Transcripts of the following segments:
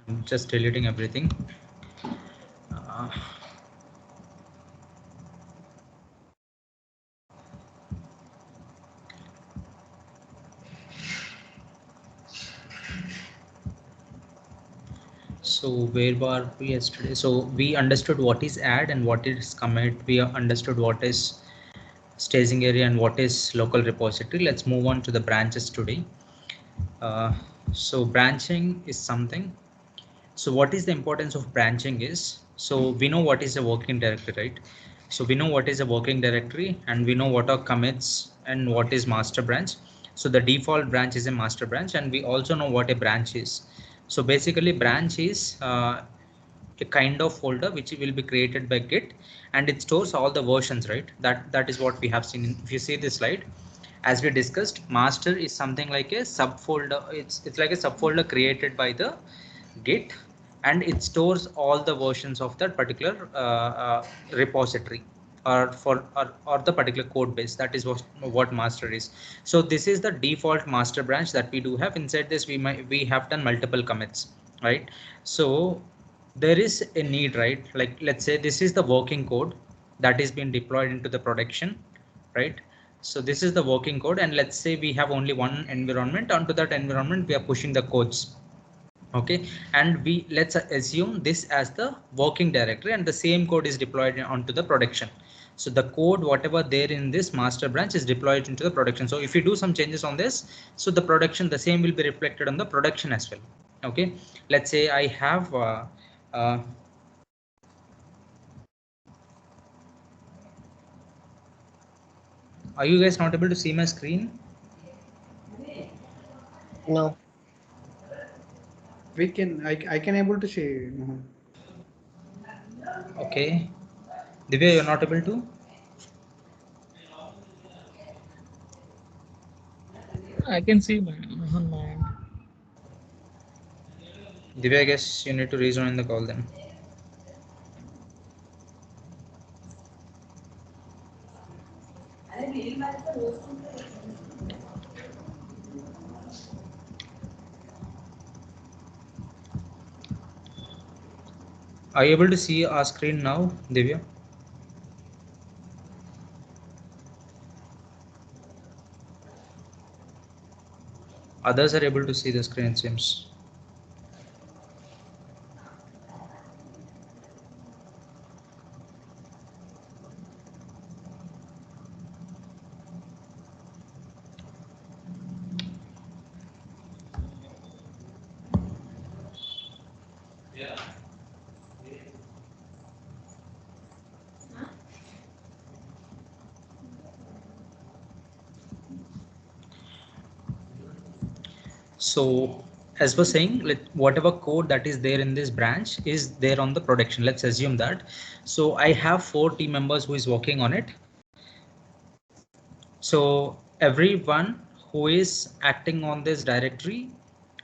I'm just deleting everything. So where were we yesterday? So we understood what is add and what is commit. We understood what is staging area and what is local repository. Let's move on to the branches today. So branching is something. So what is the importance of branching is, so we know what is a working directory, right? So we know what is a working directory and we know what are commits and what is master branch. So the default branch is a master branch and we also know what a branch is. So basically branch is a kind of folder which will be created by Git and it stores all the versions, right? That is what we have seen. If you see this slide, as we discussed, master is something like a subfolder. It's like a subfolder created by the Git and it stores all the versions of that particular repository or the particular code base. That is what master is. So this is the default master branch that we do have. Inside this we have done multiple commits, right? So there is a need, right? Like let's say this is the working code that is being deployed into the production, right? So this is the working code and let's say we have only one environment. Onto that environment we are pushing the codes, okay? And let's assume this as the working directory and the same code is deployed onto the production. So the code whatever there in this master branch is deployed into the production. So if you do some changes on this, so the production, the same will be reflected on the production as well, okay? Let's say I have uh, are you guys not able to see my screen? No. We can. I can able to see. Okay, Divya, you're not able to. I can see on my end. Divya, I guess you need to rejoin the call then. Are you able to see our screen now, Divya? Others are able to see the screen, it seems. So as we're saying, whatever code that is there in this branch is there on the production. Let's assume that. So I have 4 team members who is working on it. So everyone who is acting on this directory,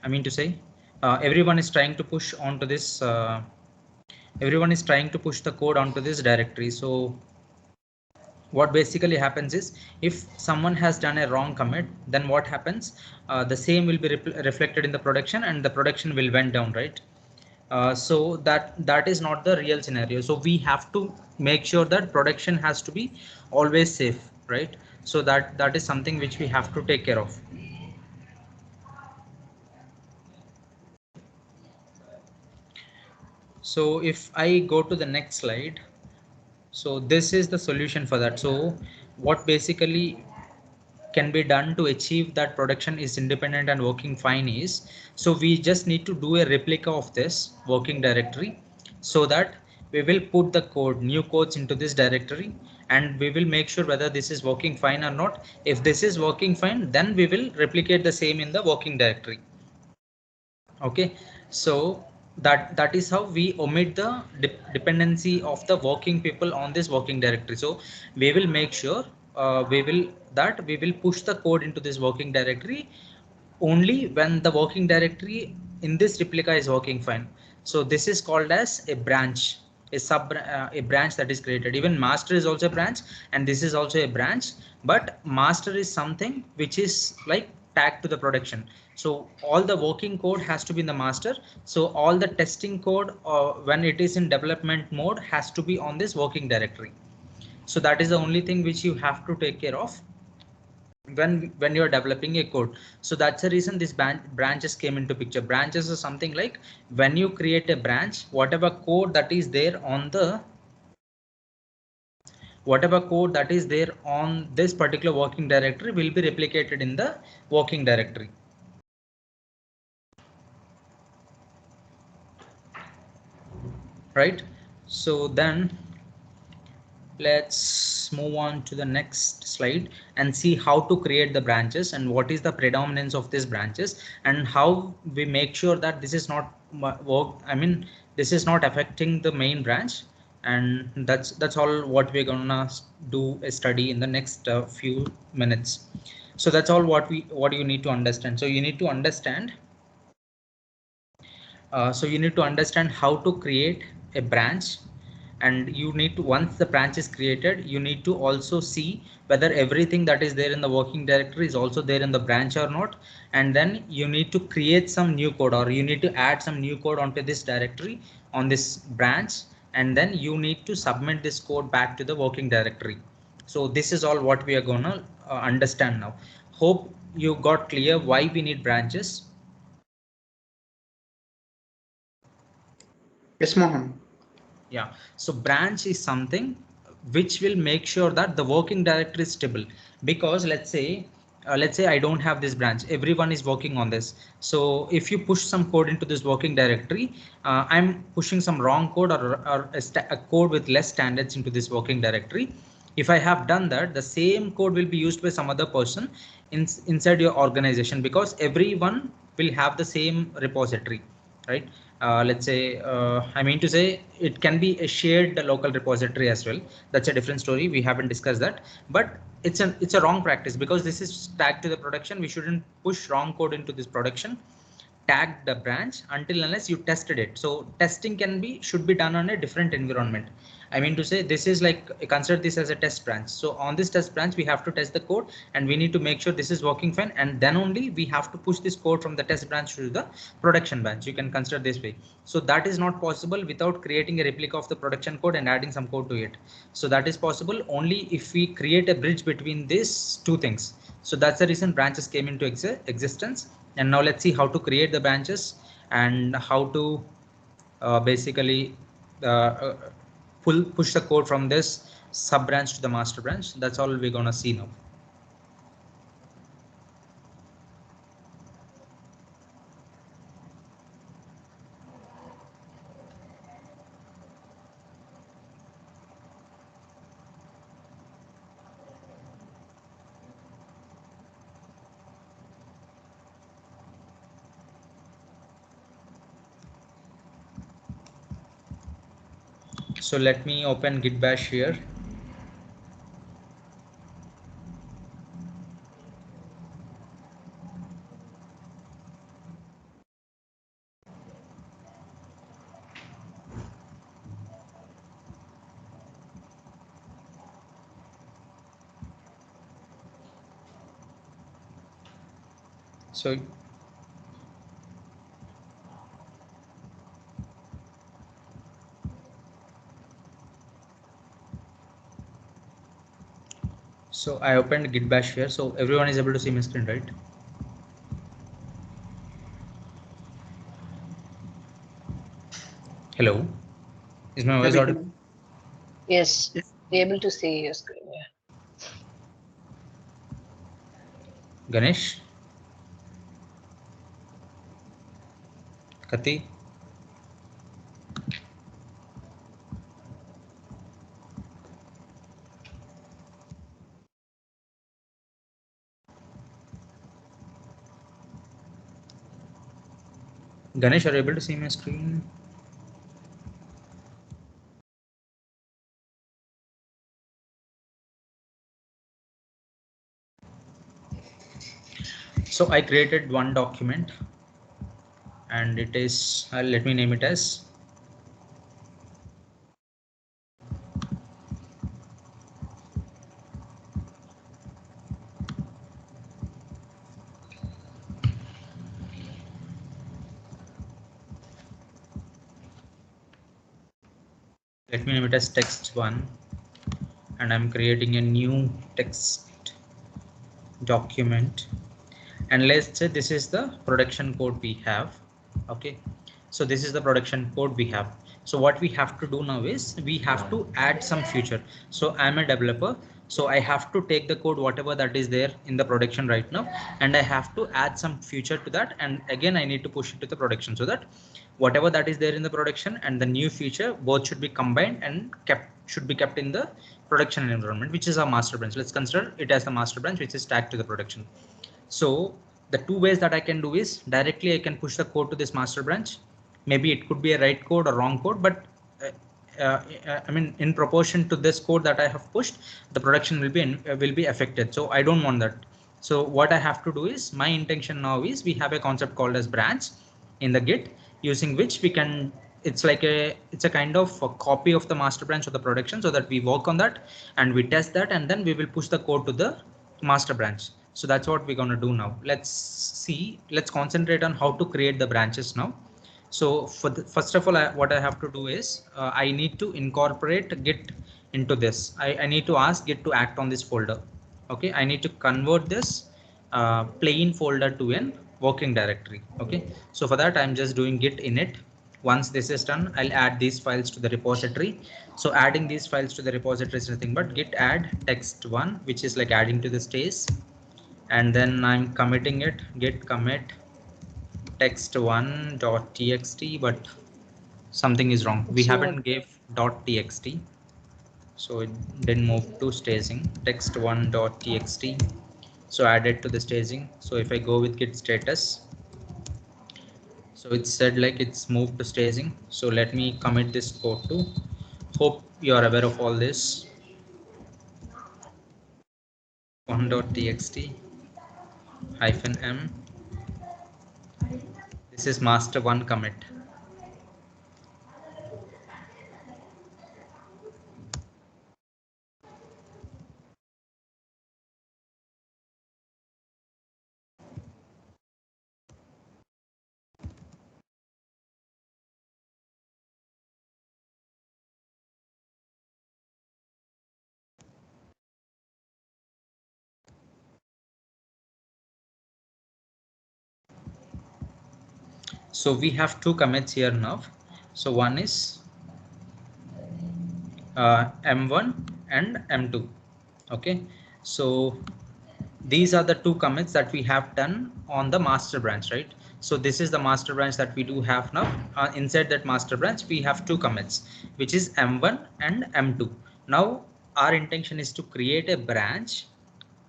I mean to say, everyone is trying to push onto this. Everyone is trying to push the code onto this directory. So what basically happens is if someone has done a wrong commit, then what happens? The same will be reflected in the production and the production will went down, right? So that is not the real scenario. So we have to make sure that production has to be always safe, right? So that is something which we have to take care of. So if I go to the next slide, so this is the solution for that. So what basically can be done to achieve that production is independent and working fine is, so we just need to do a replica of this working directory so that we will put the code, new codes into this directory and we will make sure whether this is working fine or not. If this is working fine, then we will replicate the same in the working directory. Okay, so that is how we omit the dependency of the working people on this working directory. So we will make sure we will push the code into this working directory only when the working directory in this replica is working fine. So this is called as a branch, a branch that is created. Even master is also a branch and this is also a branch, but master is something which is like tagged to the production. So all the working code has to be in the master. So all the testing code when it is in development mode has to be on this working directory. So that is the only thing which you have to take care of when you're developing a code. So that's the reason this branches came into picture. Branches is something like when you create a branch, whatever code that is there on this particular working directory will be replicated in the working directory. Right? So then let's move on to the next slide and see how to create the branches and what is the predominance of these branches and how we make sure that this is not this is not affecting the main branch. And that's all what we're gonna do a study in the next few minutes. So that's all what you need to understand. So you need to understand how to create a branch, and you need to, once the branch is created, you need to also see whether everything that is there in the working directory is also there in the branch or not. And then you need to create some new code, or you need to add some new code onto this directory on this branch, and then you need to submit this code back to the working directory. So this is all what we are gonna understand now. Hope you got clear why we need branches. Yes, Mohan. Yeah, so branch is something which will make sure that the working directory is stable. Because let's say I don't have this branch, everyone is working on this. So if you push some code into this working directory, I'm pushing some wrong code, or a code with less standards into this working directory. If I have done that, the same code will be used by some other person inside your organization, because everyone will have the same repository, right? Let's say, I mean to say, it can be a shared local repository as well. That's a different story. We haven't discussed that, but it's a wrong practice, because this is tagged to the production. We shouldn't push wrong code into this production tagged the branch until unless you tested it. So testing should be done on a different environment. I mean to say, this is like, consider this as a test branch. So on this test branch, we have to test the code, and we need to make sure this is working fine, and then only we have to push this code from the test branch to the production branch. You can consider this way. So that is not possible without creating a replica of the production code and adding some code to it. So that is possible only if we create a bridge between these two things. So that's the reason branches came into existence. And now let's see how to create the branches and how to basically push the code from this sub branch to the master branch. That's all we're gonna see now. So let me open Git bash here. So I opened Git bash here. So everyone is able to see my screen, right? Hello, is my voice audible? Yes, Yes. be able to see your screen. Yeah. Ganesh, Kati. Ganesh, are you able to see my screen? So I created one document, and it is, let me name it as Let me name it as text1, and I'm creating a new text document, and let's say this is the production code we have. Okay, so this is the production code we have. So what we have to do now is we have to add some feature. So I'm a developer, so I have to take the code whatever that is there in the production right now, and I have to add some feature to that, and again I need to push it to the production, so that whatever that is there in the production and the new feature both should be combined and should be kept in the production environment, which is our master branch. Let's consider it as the master branch which is tagged to the production. So the two ways that I can do is directly I can push the code to this master branch. Maybe it could be a right code or wrong code, but I mean, in proportion to this code that I have pushed, the production will be affected. So I don't want that. So what I have to do is, my intention now is we have a concept called as branch in the Git, using which we can, it's a kind of a copy of the master branch of the production, so that we work on that and we test that, and then we will push the code to the master branch. So that's what we're going to do now. Let's concentrate on how to create the branches now. So first of all, what I have to do is I need to incorporate Git into this. I need to ask Git to act on this folder. Okay, I need to convert this plain folder to an working directory. Okay, so for that I'm just doing Git init. Once this is done, I'll add these files to the repository. So adding these files to the repository is nothing but git add text1, which is like adding to the stage, and then I'm committing it, git commit text1.txt, but something is wrong. We haven't gave .txt, so it didn't move to staging. Text1.txt, so add it to the staging. So if I go with git status, so it said like it's moved to staging. So let me commit this code to. Hope you are aware of all this. 1.txt -m. This is master1 commit. So we have two commits here now. So one is M1 and M2. Okay, so these are the two commits that we have done on the master branch, right? So this is the master branch that we do have now. Inside that master branch, we have two commits, which is M1 and M2. Now our intention is to create a branch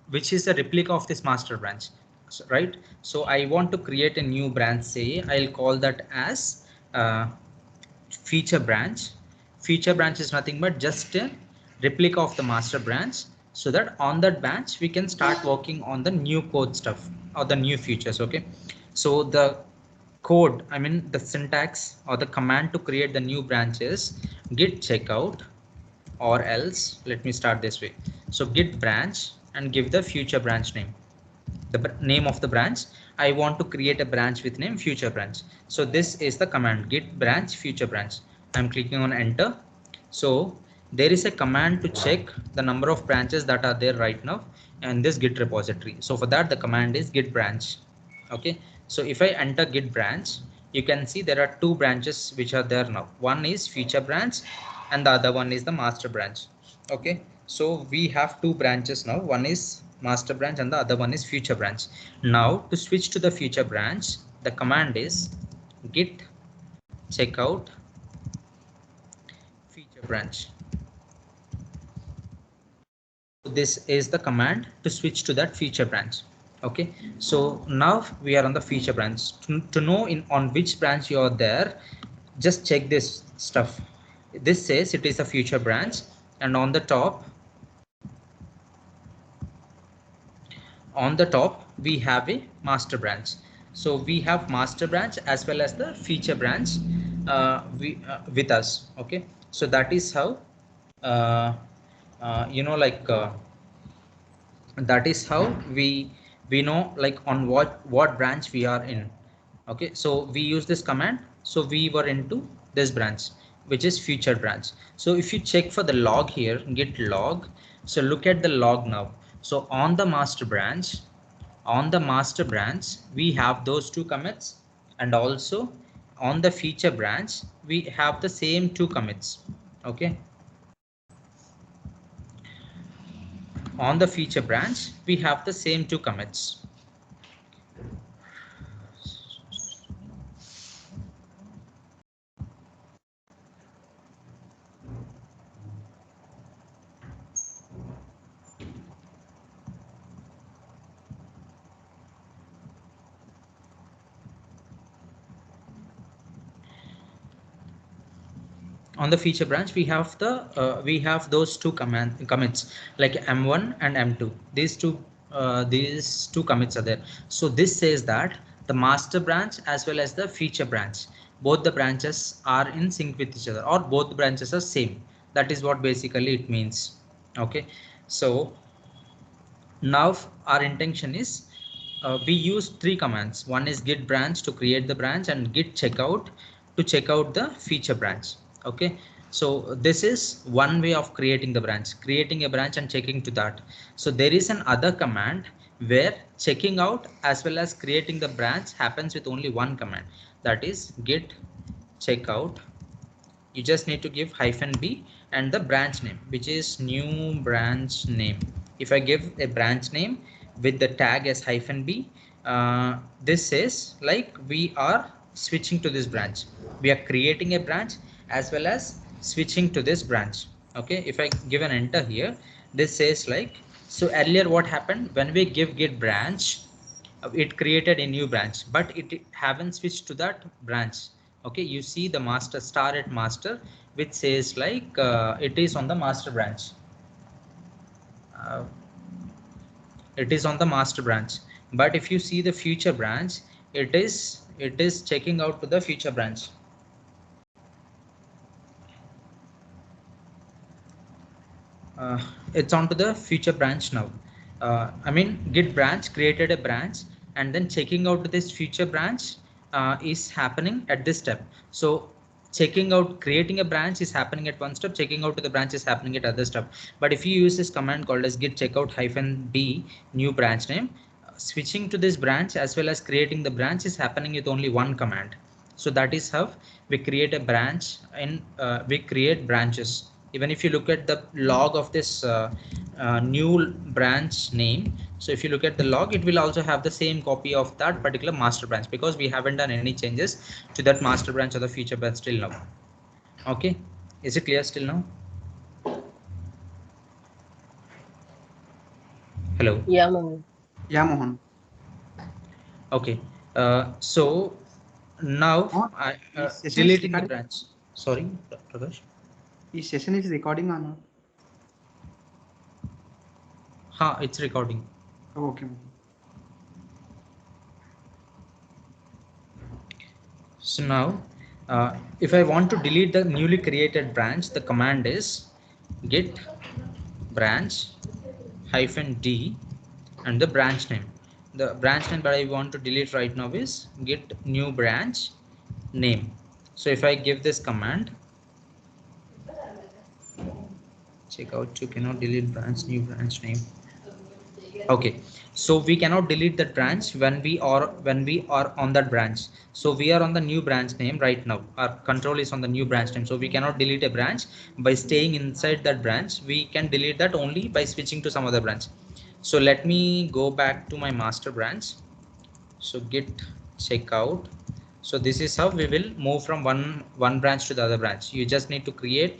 which is a replica of this master branch. So, right? So I want to create a new branch. Say I'll call that as feature branch. Feature branch is nothing but just a replica of the master branch, so that on that branch we can start working on the new code stuff or the new features. Okay, so the code, I mean the syntax or the command to create the new branch is git checkout, or else let me start this way. So git branch and give the future branch name, the name of the branch. I want to create a branch with name future branch. So this is the command git branch future branch. I'm clicking on enter. So there is a command to check the number of branches that are there right now in this git repository. So for that the command is git branch. Okay, so if I enter git branch, you can see there are two branches which are there now. One is feature branch and the other one is the master branch. Okay, so we have two branches now. One is master branch and the other one is future branch. Now to switch to the future branch, the command is git checkout feature branch. This is the command to switch to that feature branch. Okay, so now we are on the feature branch. To know on which branch you are there, just check this stuff. This says it is a feature branch, and on the top we have a master branch. So we have master branch as well as the feature branch with us. Okay, so that is how that is how we know like on what branch we are in. Okay, so we use this command, so we were into this branch. which is feature branch. So if you check for the log here, git log, so look at the log now. So on the master branch, we have those two commits, and also on the feature branch we have the same two commits. Okay, on the feature branch we have the same two commits. On the feature branch we have those two commits, like m1 and m2. These two commits are there. So this says that the master branch as well as the feature branch, both the branches are in sync with each other, or both branches are same. That is what basically it means. Okay, so now our intention is, we use three commands. One is git branch to create the branch, and git checkout to check out the feature branch. Okay, so this is one way of creating the branch, creating a branch and checking to that. So there is an other command where checking out as well as creating the branch happens with only one command, that is git checkout. You just need to give -b and the branch name, which is new branch name. If I give a branch name with the tag as -b, this says like we are switching to this branch. We are creating a branch as well as switching to this branch. Okay, if I give an enter here, this says like, so earlier what happened when we give git branch, it created a new branch, but it haven't switched to that branch. Okay, you see the master star at master, which says like it is on the master branch. It is on the master branch, but if you see the future branch, it is checking out to the future branch. It's on to the future branch now. I mean, git branch created a branch, and then checking out this future branch is happening at this step. So checking out, creating a branch is happening at one step, checking out to the branch is happening at other step. But if you use this command called as git checkout -b new branch name, switching to this branch as well as creating the branch is happening with only one command. So that is how we create a branch, and we create branches. Even if you look at the log of this new branch name, so if you look at the log, it will also have the same copy of that particular master branch, because we haven't done any changes to that master branch or the feature branch till now. Okay, is it clear still now? Hello. Yeah, Mohan. Yeah, Mohan. Okay, so now Mohan, I is session is deleting the recording? branch. Sorry, Prakash. Is session is recording or not? It's recording. Oh, okay, Mohan. So now, if I want to delete the newly created branch, the command is git branch -d and the branch name. The branch name that I want to delete right now is git new branch name. So if I give this command, check out you cannot delete branch new branch name. Okay, so we cannot delete that branch when we are on that branch. So we are on the new branch name right now. Our control is on the new branch name, so we cannot delete a branch by staying inside that branch. We can delete that only by switching to some other branch. So let me go back to my master branch. So git checkout. So this is how we will move from one branch to the other branch. You just need to create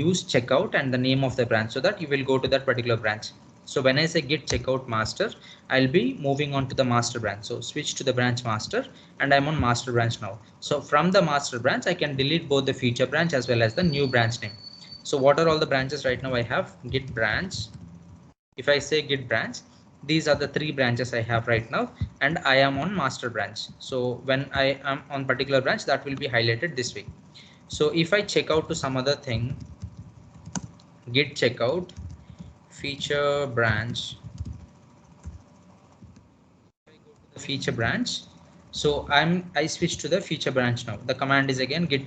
use checkout and the name of the branch, so that you will go to that particular branch. So when I say git checkout master, I'll be moving on to the master branch. So switch to the branch master, and I'm on master branch now. So from the master branch, I can delete both the feature branch as well as the new branch name. So what are all the branches right now? I have git branch. If I say git branch, these are the three branches I have right now, and I am on master branch. So when I am on particular branch, that will be highlighted this way. So if I check out to some other thing, git checkout feature branch, the feature branch. So I switch to the feature branch now. The command is again git